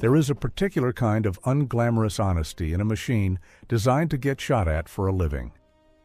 There is a particular kind of unglamorous honesty in a machine designed to get shot at for a living.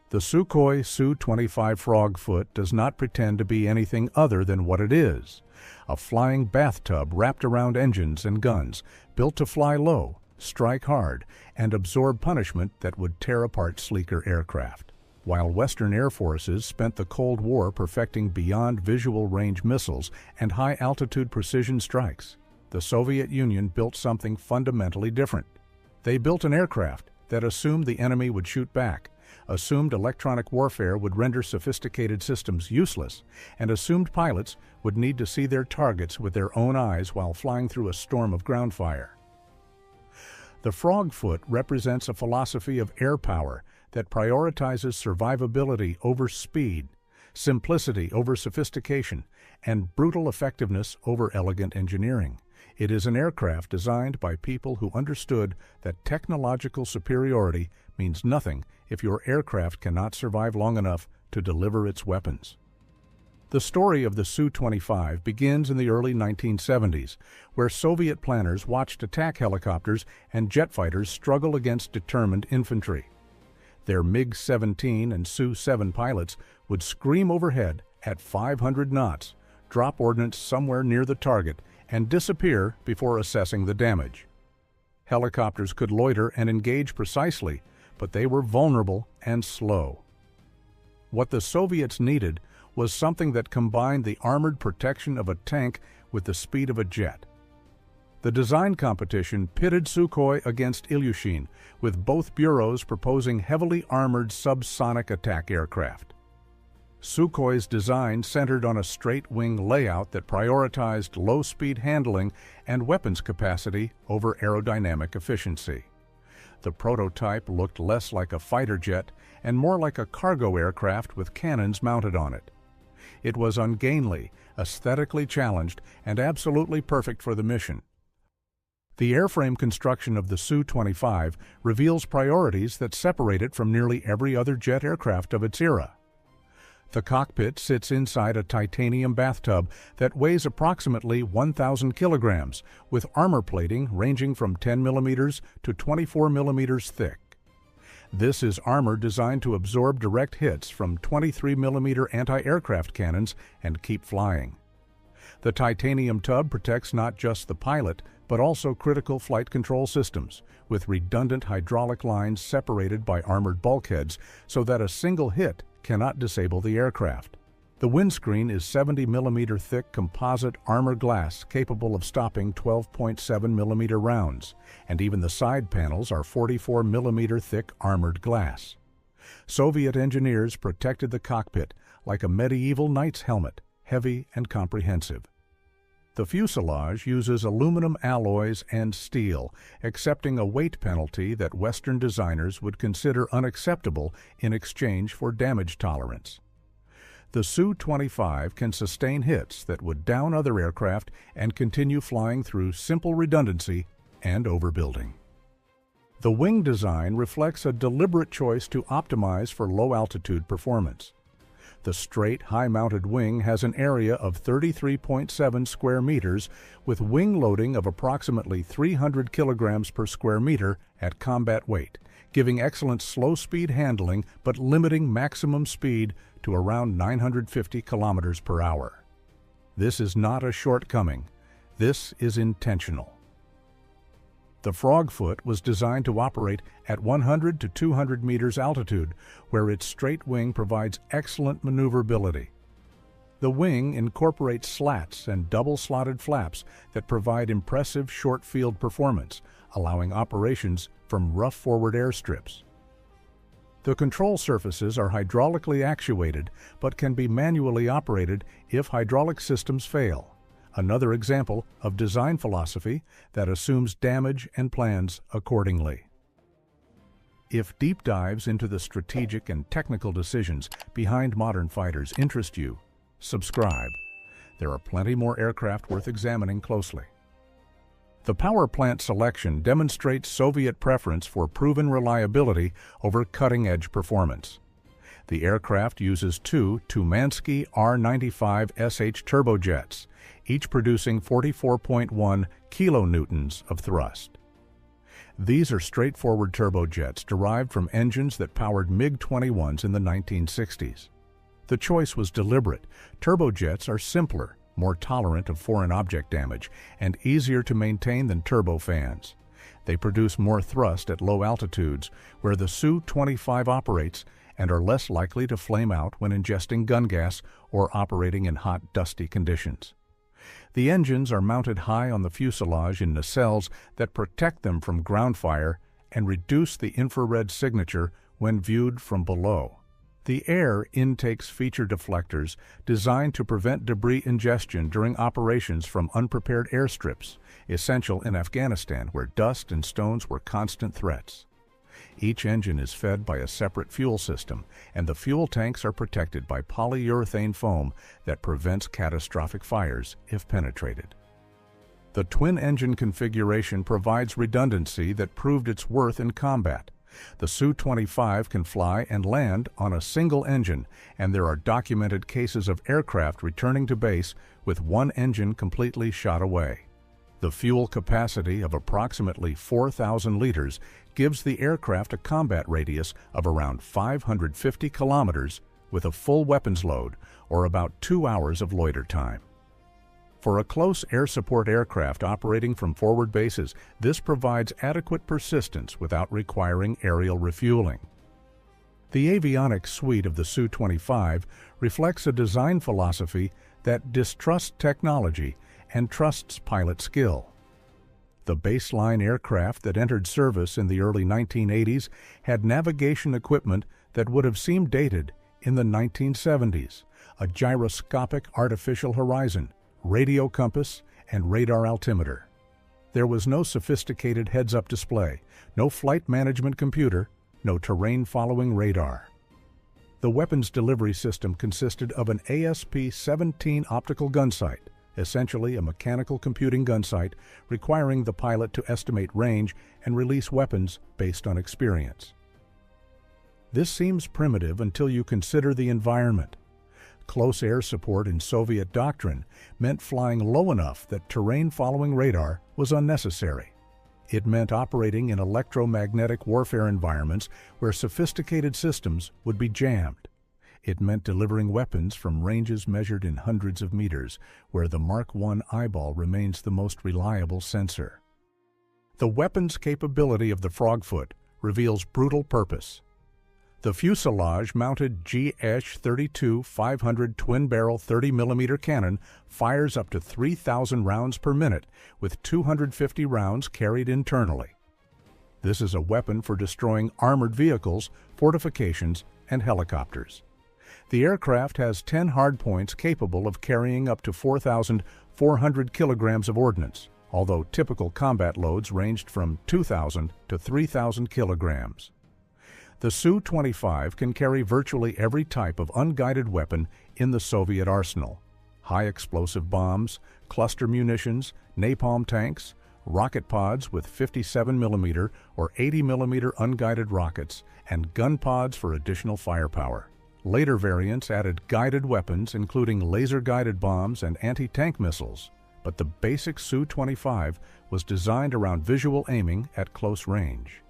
The Sukhoi Su-25 Frogfoot does not pretend to be anything other than what it is: a flying bathtub wrapped around engines and guns, built to fly low, strike hard, and absorb punishment that would tear apart sleeker aircraft. While Western air forces spent the Cold War perfecting beyond visual range missiles and high-altitude precision strikes, the Soviet Union built something fundamentally different. They built an aircraft that assumed the enemy would shoot back, assumed electronic warfare would render sophisticated systems useless, and assumed pilots would need to see their targets with their own eyes while flying through a storm of ground fire. The Frogfoot represents a philosophy of air power that prioritizes survivability over speed, simplicity over sophistication, and brutal effectiveness over elegant engineering. It is an aircraft designed by people who understood that technological superiority means nothing if your aircraft cannot survive long enough to deliver its weapons. The story of the Su-25 begins in the early 1970s, where Soviet planners watched attack helicopters and jet fighters struggle against determined infantry. Their MiG-17 and Su-7 pilots would scream overhead at 500 knots, drop ordnance somewhere near the target, and disappear before assessing the damage. Helicopters could loiter and engage precisely, but they were vulnerable and slow. What the Soviets needed was something that combined the armored protection of a tank with the speed of a jet. The design competition pitted Sukhoi against Ilyushin, with both bureaus proposing heavily armored subsonic attack aircraft. Sukhoi's design centered on a straight-wing layout that prioritized low-speed handling and weapons capacity over aerodynamic efficiency. The prototype looked less like a fighter jet and more like a cargo aircraft with cannons mounted on it. It was ungainly, aesthetically challenged, and absolutely perfect for the mission. The airframe construction of the Su-25 reveals priorities that separate it from nearly every other jet aircraft of its era. The cockpit sits inside a titanium bathtub that weighs approximately 1,000 kilograms, with armor plating ranging from 10 millimeters to 24 millimeters thick. This is armor designed to absorb direct hits from 23 millimeter anti-aircraft cannons and keep flying. The titanium tub protects not just the pilot, but also critical flight control systems, with redundant hydraulic lines separated by armored bulkheads so that a single hit cannot disable the aircraft. The windscreen is 70 millimeter thick composite armor glass capable of stopping 12.7 millimeter rounds, and even the side panels are 44 millimeter thick armored glass. Soviet engineers protected the cockpit like a medieval knight's helmet, heavy and comprehensive. The fuselage uses aluminum alloys and steel, accepting a weight penalty that Western designers would consider unacceptable in exchange for damage tolerance. The Su-25 can sustain hits that would down other aircraft and continue flying through simple redundancy and overbuilding. The wing design reflects a deliberate choice to optimize for low-altitude performance. The straight, high-mounted wing has an area of 33.7 square meters with wing loading of approximately 300 kilograms per square meter at combat weight, giving excellent slow-speed handling but limiting maximum speed to around 950 kilometers per hour. This is not a shortcoming. This is intentional. The Frogfoot was designed to operate at 100 to 200 meters altitude, where its straight wing provides excellent maneuverability. The wing incorporates slats and double-slotted flaps that provide impressive short-field performance, allowing operations from rough forward airstrips. The control surfaces are hydraulically actuated, but can be manually operated if hydraulic systems fail. Another example of design philosophy that assumes damage and plans accordingly. If deep dives into the strategic and technical decisions behind modern fighters interest you, subscribe. There are plenty more aircraft worth examining closely. The power plant selection demonstrates Soviet preference for proven reliability over cutting-edge performance. The aircraft uses two Tumansky R-95SH turbojets, each producing 44.1 kilonewtons of thrust. These are straightforward turbojets derived from engines that powered MiG-21s in the 1960s. The choice was deliberate. Turbojets are simpler, more tolerant of foreign object damage, and easier to maintain than turbofans. They produce more thrust at low altitudes, where the Su-25 operates, and are less likely to flame out when ingesting gun gas or operating in hot, dusty conditions. The engines are mounted high on the fuselage in nacelles that protect them from ground fire and reduce the infrared signature when viewed from below. The air intakes feature deflectors designed to prevent debris ingestion during operations from unprepared airstrips, essential in Afghanistan where dust and stones were constant threats. Each engine is fed by a separate fuel system, and the fuel tanks are protected by polyurethane foam that prevents catastrophic fires if penetrated. The twin-engine configuration provides redundancy that proved its worth in combat. The Su-25 can fly and land on a single engine, and there are documented cases of aircraft returning to base with one engine completely shot away. The fuel capacity of approximately 4,000 liters gives the aircraft a combat radius of around 550 kilometers with a full weapons load, or about 2 hours of loiter time. For a close air support aircraft operating from forward bases, this provides adequate persistence without requiring aerial refueling. The avionics suite of the Su-25 reflects a design philosophy that distrusts technology and trusts pilot skill. The baseline aircraft that entered service in the early 1980s had navigation equipment that would have seemed dated in the 1970s, a gyroscopic artificial horizon, radio compass, and radar altimeter. There was no sophisticated heads-up display, no flight management computer, no terrain-following radar. The weapons delivery system consisted of an ASP-17 optical gun sight, essentially a mechanical computing gun sight requiring the pilot to estimate range and release weapons based on experience. This seems primitive until you consider the environment. Close air support in Soviet doctrine meant flying low enough that terrain-following radar was unnecessary. It meant operating in electromagnetic warfare environments where sophisticated systems would be jammed. It meant delivering weapons from ranges measured in hundreds of meters, where the Mark I eyeball remains the most reliable sensor. The weapons capability of the Frogfoot reveals brutal purpose. The fuselage-mounted GH-32 500 twin-barrel 30mm cannon fires up to 3,000 rounds per minute, with 250 rounds carried internally. This is a weapon for destroying armored vehicles, fortifications, and helicopters. The aircraft has 10 hardpoints capable of carrying up to 4,400 kilograms of ordnance, although typical combat loads ranged from 2,000 to 3,000 kilograms. The Su-25 can carry virtually every type of unguided weapon in the Soviet arsenal: high-explosive bombs, cluster munitions, napalm tanks, rocket pods with 57mm or 80mm unguided rockets, and gun pods for additional firepower. Later variants added guided weapons, including laser-guided bombs and anti-tank missiles, but the basic Su-25 was designed around visual aiming at close range.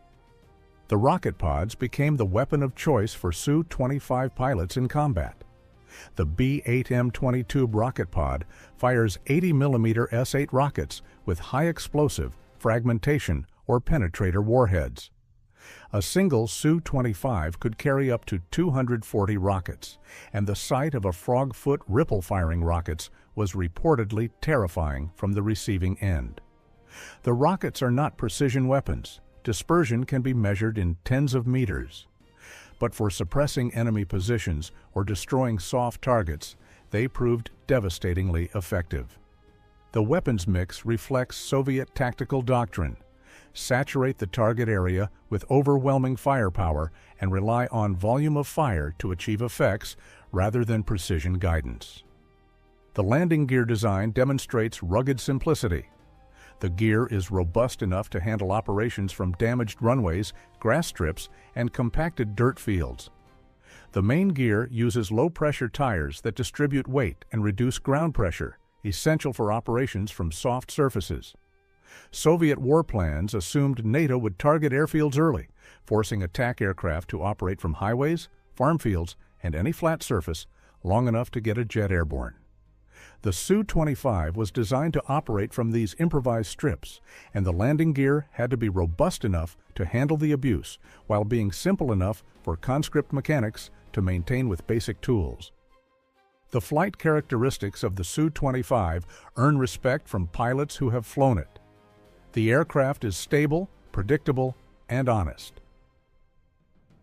The rocket pods became the weapon of choice for Su-25 pilots in combat. The B-8M20 tube rocket pod fires 80mm S-8 rockets with high-explosive, fragmentation, or penetrator warheads. A single Su-25 could carry up to 240 rockets, and the sight of a Frogfoot ripple-firing rockets was reportedly terrifying from the receiving end. The rockets are not precision weapons. Dispersion can be measured in tens of meters. But for suppressing enemy positions or destroying soft targets, they proved devastatingly effective. The weapons mix reflects Soviet tactical doctrine: saturate the target area with overwhelming firepower and rely on volume of fire to achieve effects rather than precision guidance. The landing gear design demonstrates rugged simplicity. The gear is robust enough to handle operations from damaged runways, grass strips, and compacted dirt fields. The main gear uses low-pressure tires that distribute weight and reduce ground pressure, essential for operations from soft surfaces. Soviet war plans assumed NATO would target airfields early, forcing attack aircraft to operate from highways, farm fields, and any flat surface long enough to get a jet airborne. The Su-25 was designed to operate from these improvised strips, and the landing gear had to be robust enough to handle the abuse while being simple enough for conscript mechanics to maintain with basic tools. The flight characteristics of the Su-25 earn respect from pilots who have flown it. The aircraft is stable, predictable, and honest.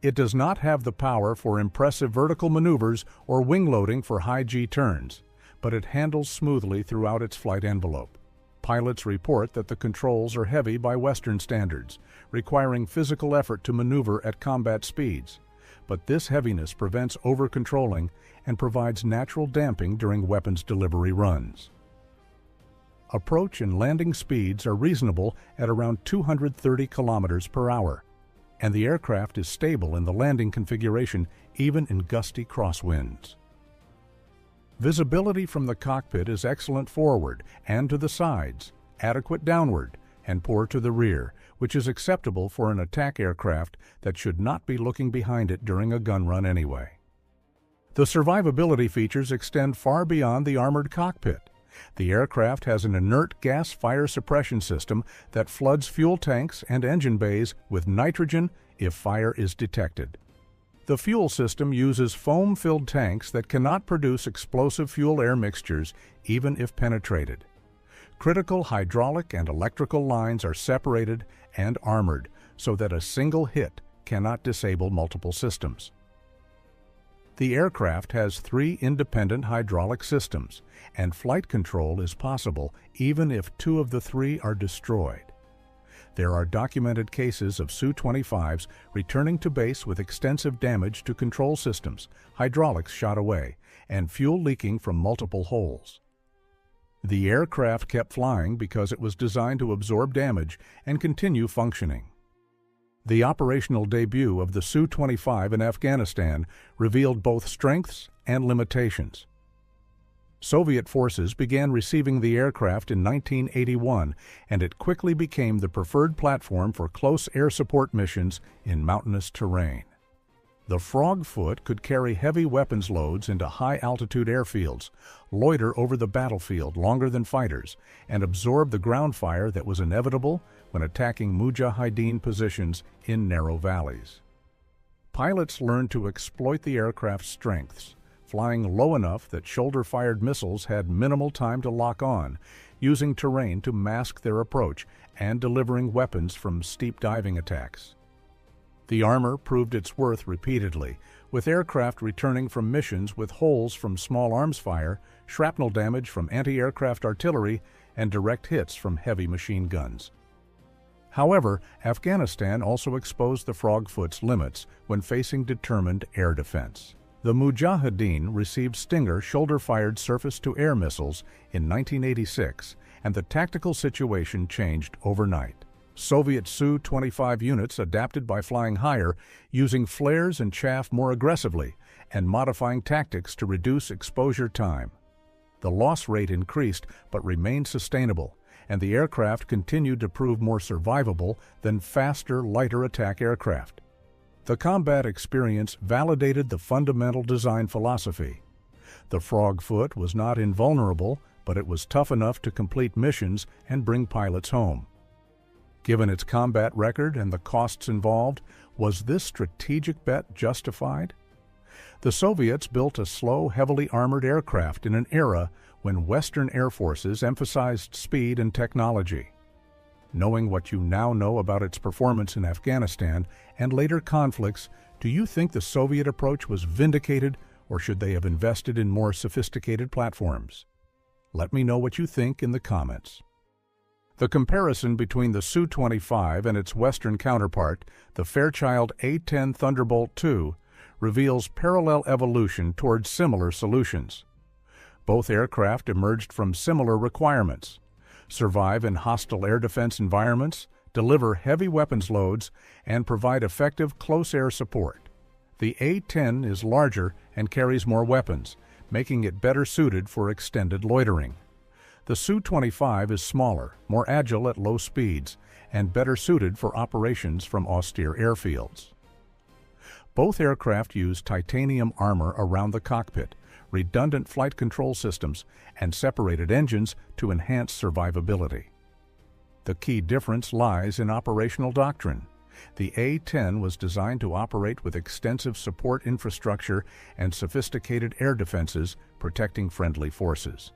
It does not have the power for impressive vertical maneuvers or wing loading for high G turns, but it handles smoothly throughout its flight envelope. Pilots report that the controls are heavy by Western standards, requiring physical effort to maneuver at combat speeds, but this heaviness prevents over-controlling and provides natural damping during weapons delivery runs. Approach and landing speeds are reasonable at around 230 kilometers per hour, and the aircraft is stable in the landing configuration even in gusty crosswinds. Visibility from the cockpit is excellent forward and to the sides, adequate downward, and poor to the rear, which is acceptable for an attack aircraft that should not be looking behind it during a gun run anyway. The survivability features extend far beyond the armored cockpit. The aircraft has an inert gas fire suppression system that floods fuel tanks and engine bays with nitrogen if fire is detected. The fuel system uses foam-filled tanks that cannot produce explosive fuel-air mixtures even if penetrated. Critical hydraulic and electrical lines are separated and armored so that a single hit cannot disable multiple systems. The aircraft has 3 independent hydraulic systems, and flight control is possible even if 2 of the 3 are destroyed. There are documented cases of Su-25s returning to base with extensive damage to control systems, hydraulics shot away, and fuel leaking from multiple holes. The aircraft kept flying because it was designed to absorb damage and continue functioning. The operational debut of the Su-25 in Afghanistan revealed both strengths and limitations. Soviet forces began receiving the aircraft in 1981, and it quickly became the preferred platform for close air support missions in mountainous terrain. The Frogfoot could carry heavy weapons loads into high-altitude airfields, loiter over the battlefield longer than fighters, and absorb the ground fire that was inevitable when attacking Mujahideen positions in narrow valleys. Pilots learned to exploit the aircraft's strengths, flying low enough that shoulder-fired missiles had minimal time to lock on, using terrain to mask their approach, and delivering weapons from steep diving attacks. The armor proved its worth repeatedly, with aircraft returning from missions with holes from small arms fire, shrapnel damage from anti-aircraft artillery, and direct hits from heavy machine guns. However, Afghanistan also exposed the Frogfoot's limits when facing determined air defense. The Mujahideen received Stinger shoulder-fired surface-to-air missiles in 1986, and the tactical situation changed overnight. Soviet Su-25 units adapted by flying higher, using flares and chaff more aggressively, and modifying tactics to reduce exposure time. The loss rate increased but remained sustainable, and the aircraft continued to prove more survivable than faster, lighter attack aircraft. The combat experience validated the fundamental design philosophy. The Frogfoot was not invulnerable, but it was tough enough to complete missions and bring pilots home. Given its combat record and the costs involved, was this strategic bet justified? The Soviets built a slow, heavily armored aircraft in an era when Western air forces emphasized speed and technology. Knowing what you now know about its performance in Afghanistan and later conflicts, do you think the Soviet approach was vindicated, or should they have invested in more sophisticated platforms? Let me know what you think in the comments. The comparison between the Su-25 and its Western counterpart, the Fairchild A-10 Thunderbolt II, reveals parallel evolution towards similar solutions. Both aircraft emerged from similar requirements: survive in hostile air defense environments, deliver heavy weapons loads, and provide effective close air support. The A-10 is larger and carries more weapons, making it better suited for extended loitering. The Su-25 is smaller, more agile at low speeds, and better suited for operations from austere airfields. Both aircraft use titanium armor around the cockpit, redundant flight control systems, and separated engines to enhance survivability. The key difference lies in operational doctrine. The A-10 was designed to operate with extensive support infrastructure and sophisticated air defenses protecting friendly forces.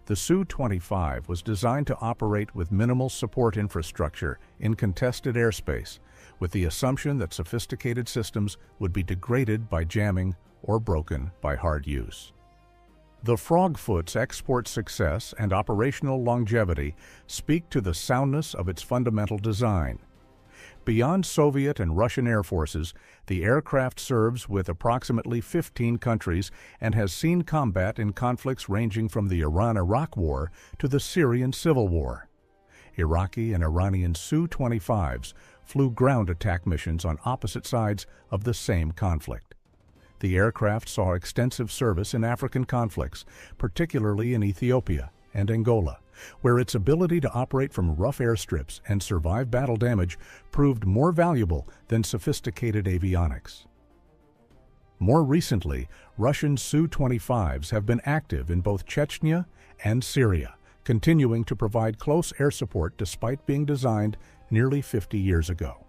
The Su-25 was designed to operate with minimal support infrastructure in contested airspace, with the assumption that sophisticated systems would be degraded by jamming or broken by hard use. The Frogfoot's export success and operational longevity speak to the soundness of its fundamental design. Beyond Soviet and Russian air forces, the aircraft serves with approximately 15 countries and has seen combat in conflicts ranging from the Iran-Iraq War to the Syrian Civil War. Iraqi and Iranian Su-25s flew ground attack missions on opposite sides of the same conflict. The aircraft saw extensive service in African conflicts, particularly in Ethiopia and Angola, where its ability to operate from rough airstrips and survive battle damage proved more valuable than sophisticated avionics. More recently, Russian Su-25s have been active in both Chechnya and Syria, continuing to provide close air support despite being designed nearly 50 years ago.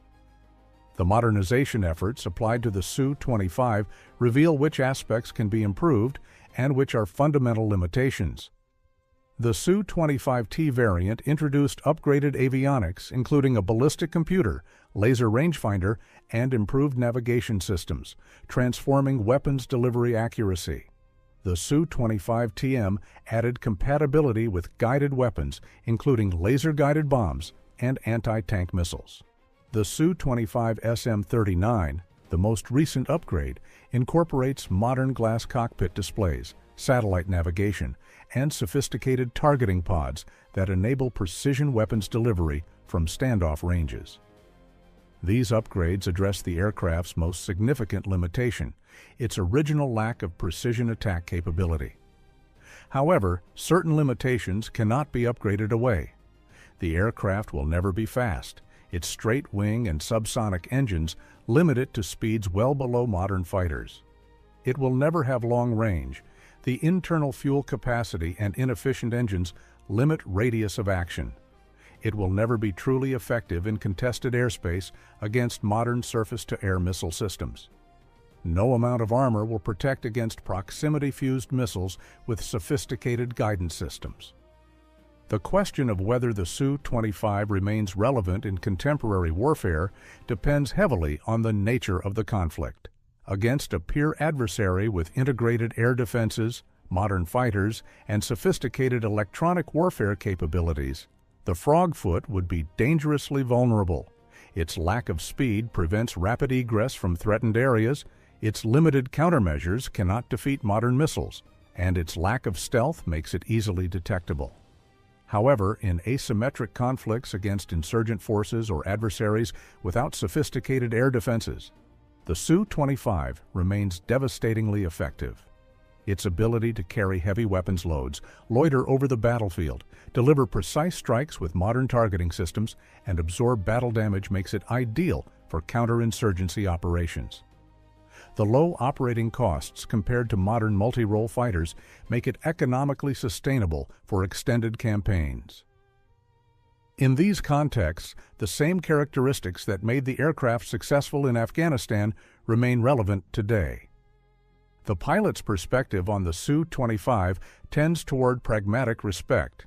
The modernization efforts applied to the Su-25 reveal which aspects can be improved and which are fundamental limitations. The Su-25T variant introduced upgraded avionics, including a ballistic computer, laser rangefinder, and improved navigation systems, transforming weapons delivery accuracy. The Su-25TM added compatibility with guided weapons, including laser-guided bombs and anti-tank missiles. The Su-25 SM-39, the most recent upgrade, incorporates modern glass cockpit displays, satellite navigation, and sophisticated targeting pods that enable precision weapons delivery from standoff ranges. These upgrades address the aircraft's most significant limitation, its original lack of precision attack capability. However, certain limitations cannot be upgraded away. The aircraft will never be fast. Its straight wing and subsonic engines limit it to speeds well below modern fighters. It will never have long range. The internal fuel capacity and inefficient engines limit radius of action. It will never be truly effective in contested airspace against modern surface-to-air missile systems. No amount of armor will protect against proximity-fused missiles with sophisticated guidance systems. The question of whether the Su-25 remains relevant in contemporary warfare depends heavily on the nature of the conflict. Against a peer adversary with integrated air defenses, modern fighters, and sophisticated electronic warfare capabilities, the Frogfoot would be dangerously vulnerable. Its lack of speed prevents rapid egress from threatened areas, its limited countermeasures cannot defeat modern missiles, and its lack of stealth makes it easily detectable. However, in asymmetric conflicts against insurgent forces or adversaries without sophisticated air defenses, the Su-25 remains devastatingly effective. Its ability to carry heavy weapons loads, loiter over the battlefield, deliver precise strikes with modern targeting systems, and absorb battle damage makes it ideal for counterinsurgency operations. The low operating costs compared to modern multi-role fighters make it economically sustainable for extended campaigns. In these contexts, the same characteristics that made the aircraft successful in Afghanistan remain relevant today. The pilot's perspective on the Su-25 tends toward pragmatic respect.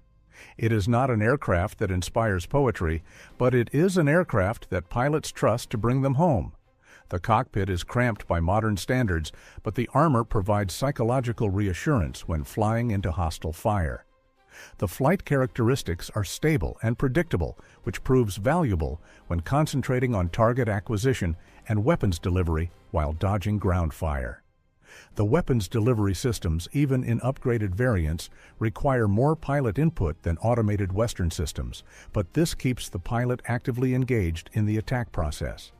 It is not an aircraft that inspires poetry, but it is an aircraft that pilots trust to bring them home. The cockpit is cramped by modern standards, but the armor provides psychological reassurance when flying into hostile fire. The flight characteristics are stable and predictable, which proves valuable when concentrating on target acquisition and weapons delivery while dodging ground fire. The weapons delivery systems, even in upgraded variants, require more pilot input than automated Western systems, but this keeps the pilot actively engaged in the attack process.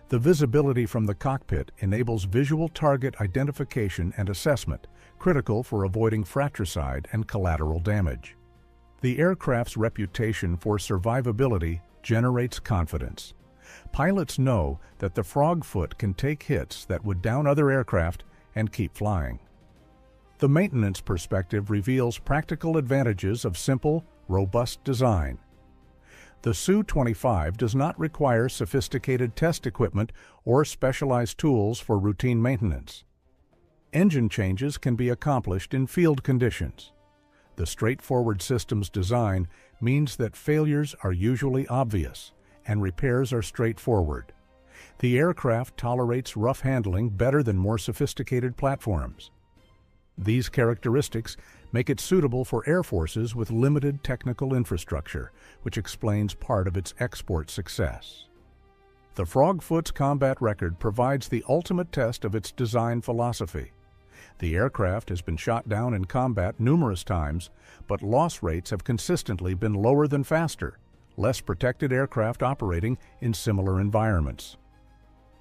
The visibility from the cockpit enables visual target identification and assessment, critical for avoiding fratricide and collateral damage. The aircraft's reputation for survivability generates confidence. Pilots know that the Frogfoot can take hits that would down other aircraft and keep flying. The maintenance perspective reveals practical advantages of simple, robust design. The Su-25 does not require sophisticated test equipment or specialized tools for routine maintenance. Engine changes can be accomplished in field conditions. The straightforward system's design means that failures are usually obvious and repairs are straightforward. The aircraft tolerates rough handling better than more sophisticated platforms. These characteristics make it suitable for air forces with limited technical infrastructure, which explains part of its export success. The Frogfoot's combat record provides the ultimate test of its design philosophy. The aircraft has been shot down in combat numerous times, but loss rates have consistently been lower than faster, less protected aircraft operating in similar environments.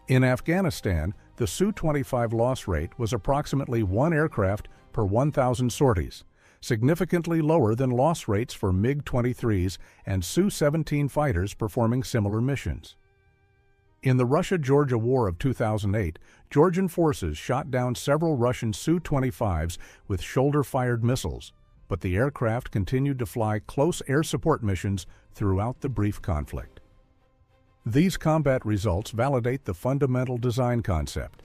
In Afghanistan, the Su-25 loss rate was approximately 1 aircraft per 1,000 sorties, significantly lower than loss rates for MiG-23s and Su-17 fighters performing similar missions. In the Russia-Georgia War of 2008, Georgian forces shot down several Russian Su-25s with shoulder-fired missiles, but the aircraft continued to fly close air support missions throughout the brief conflict. These combat results validate the fundamental design concept.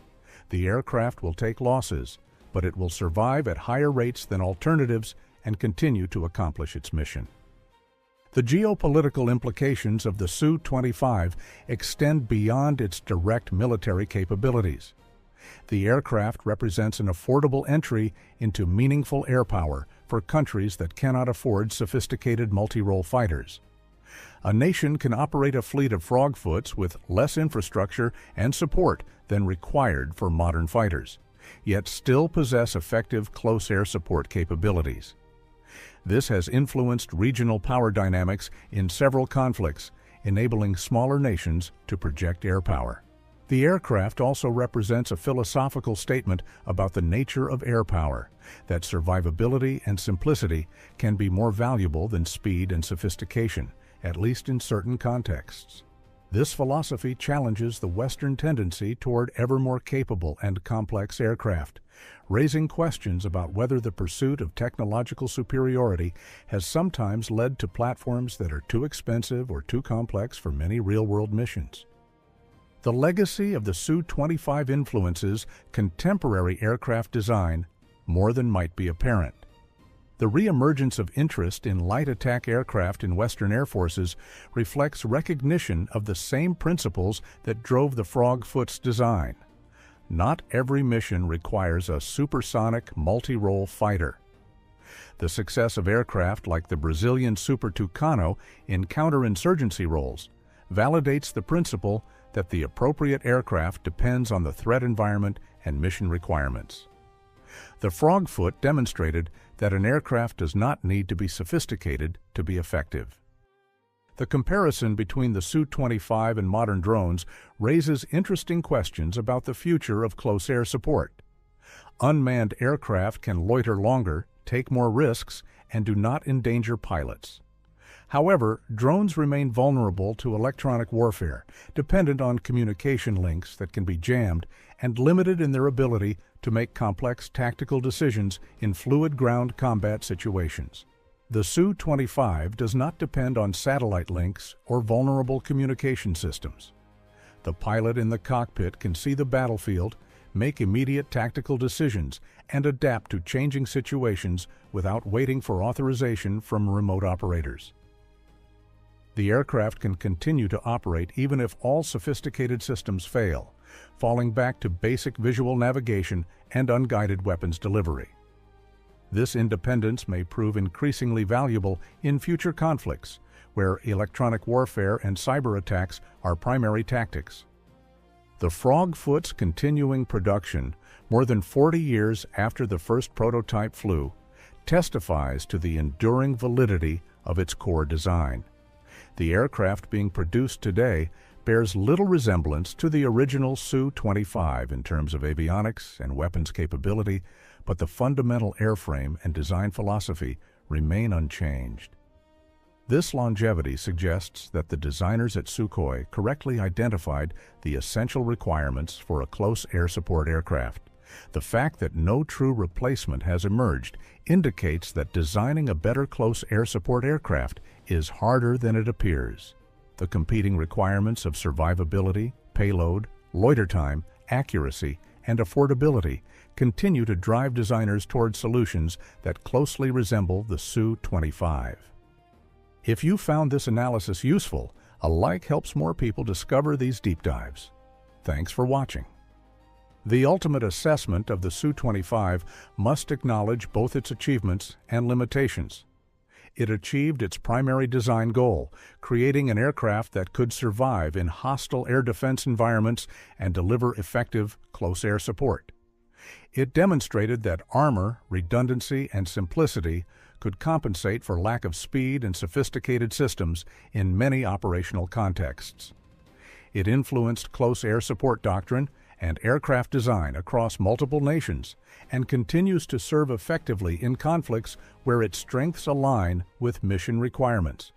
The aircraft will take losses, but it will survive at higher rates than alternatives and continue to accomplish its mission. The geopolitical implications of the Su-25 extend beyond its direct military capabilities. The aircraft represents an affordable entry into meaningful air power for countries that cannot afford sophisticated multi-role fighters. A nation can operate a fleet of Frogfoots with less infrastructure and support than required for modern fighters, yet still possess effective close air support capabilities. This has influenced regional power dynamics in several conflicts, enabling smaller nations to project air power. The aircraft also represents a philosophical statement about the nature of air power, that survivability and simplicity can be more valuable than speed and sophistication, at least in certain contexts. This philosophy challenges the Western tendency toward ever more capable and complex aircraft, raising questions about whether the pursuit of technological superiority has sometimes led to platforms that are too expensive or too complex for many real-world missions. The legacy of the Su-25 influences contemporary aircraft design more than might be apparent. The reemergence of interest in light attack aircraft in Western air forces reflects recognition of the same principles that drove the Frogfoot's design. Not every mission requires a supersonic multi-role fighter. The success of aircraft like the Brazilian Super Tucano in counterinsurgency roles validates the principle that the appropriate aircraft depends on the threat environment and mission requirements. The Frogfoot demonstrated that an aircraft does not need to be sophisticated to be effective. The comparison between the Su-25 and modern drones raises interesting questions about the future of close air support. Unmanned aircraft can loiter longer, take more risks, and do not endanger pilots. However, drones remain vulnerable to electronic warfare, dependent on communication links that can be jammed, and limited in their ability to make complex tactical decisions in fluid ground combat situations. The Su-25 does not depend on satellite links or vulnerable communication systems. The pilot in the cockpit can see the battlefield, make immediate tactical decisions, and adapt to changing situations without waiting for authorization from remote operators. The aircraft can continue to operate even if all sophisticated systems fail, falling back to basic visual navigation and unguided weapons delivery. This independence may prove increasingly valuable in future conflicts, where electronic warfare and cyber attacks are primary tactics. The Frogfoot's continuing production, more than 40 years after the first prototype flew, testifies to the enduring validity of its core design. The aircraft being produced today bears little resemblance to the original Su-25 in terms of avionics and weapons capability, but the fundamental airframe and design philosophy remain unchanged. This longevity suggests that the designers at Sukhoi correctly identified the essential requirements for a close air support aircraft. The fact that no true replacement has emerged indicates that designing a better close air support aircraft is harder than it appears. The competing requirements of survivability, payload, loiter time, accuracy, and affordability continue to drive designers toward solutions that closely resemble the Su-25. If you found this analysis useful, a like helps more people discover these deep dives. Thanks for watching. The ultimate assessment of the Su-25 must acknowledge both its achievements and limitations. It achieved its primary design goal, creating an aircraft that could survive in hostile air defense environments and deliver effective close air support. It demonstrated that armor, redundancy, and simplicity could compensate for lack of speed and sophisticated systems in many operational contexts. It influenced close air support doctrine and aircraft design across multiple nations and continues to serve effectively in conflicts where its strengths align with mission requirements.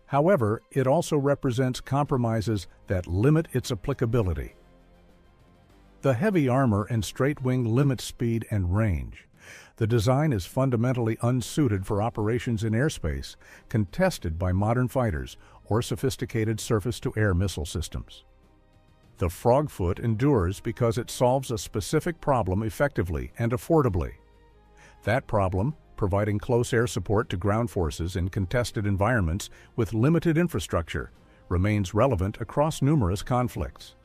However, it also represents compromises that limit its applicability. The heavy armor and straight wing limit speed and range. The design is fundamentally unsuited for operations in airspace contested by modern fighters or sophisticated surface-to-air missile systems. The Frogfoot endures because it solves a specific problem effectively and affordably. That problem, providing close air support to ground forces in contested environments with limited infrastructure, remains relevant across numerous conflicts.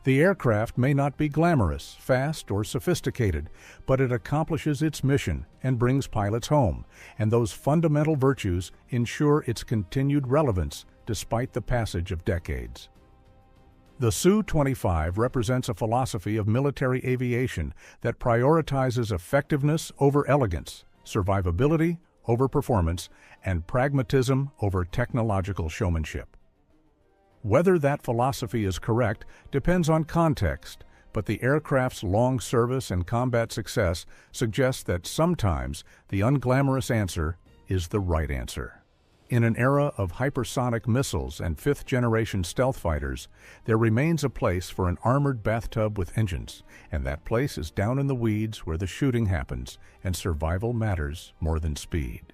The aircraft may not be glamorous, fast, or sophisticated, but it accomplishes its mission and brings pilots home, and those fundamental virtues ensure its continued relevance despite the passage of decades. The Su-25 represents a philosophy of military aviation that prioritizes effectiveness over elegance, survivability over performance, and pragmatism over technological showmanship. Whether that philosophy is correct depends on context, but the aircraft's long service and combat success suggests that sometimes the unglamorous answer is the right answer. In an era of hypersonic missiles and fifth-generation stealth fighters, there remains a place for an armored bathtub with engines, and that place is down in the weeds where the shooting happens and survival matters more than speed.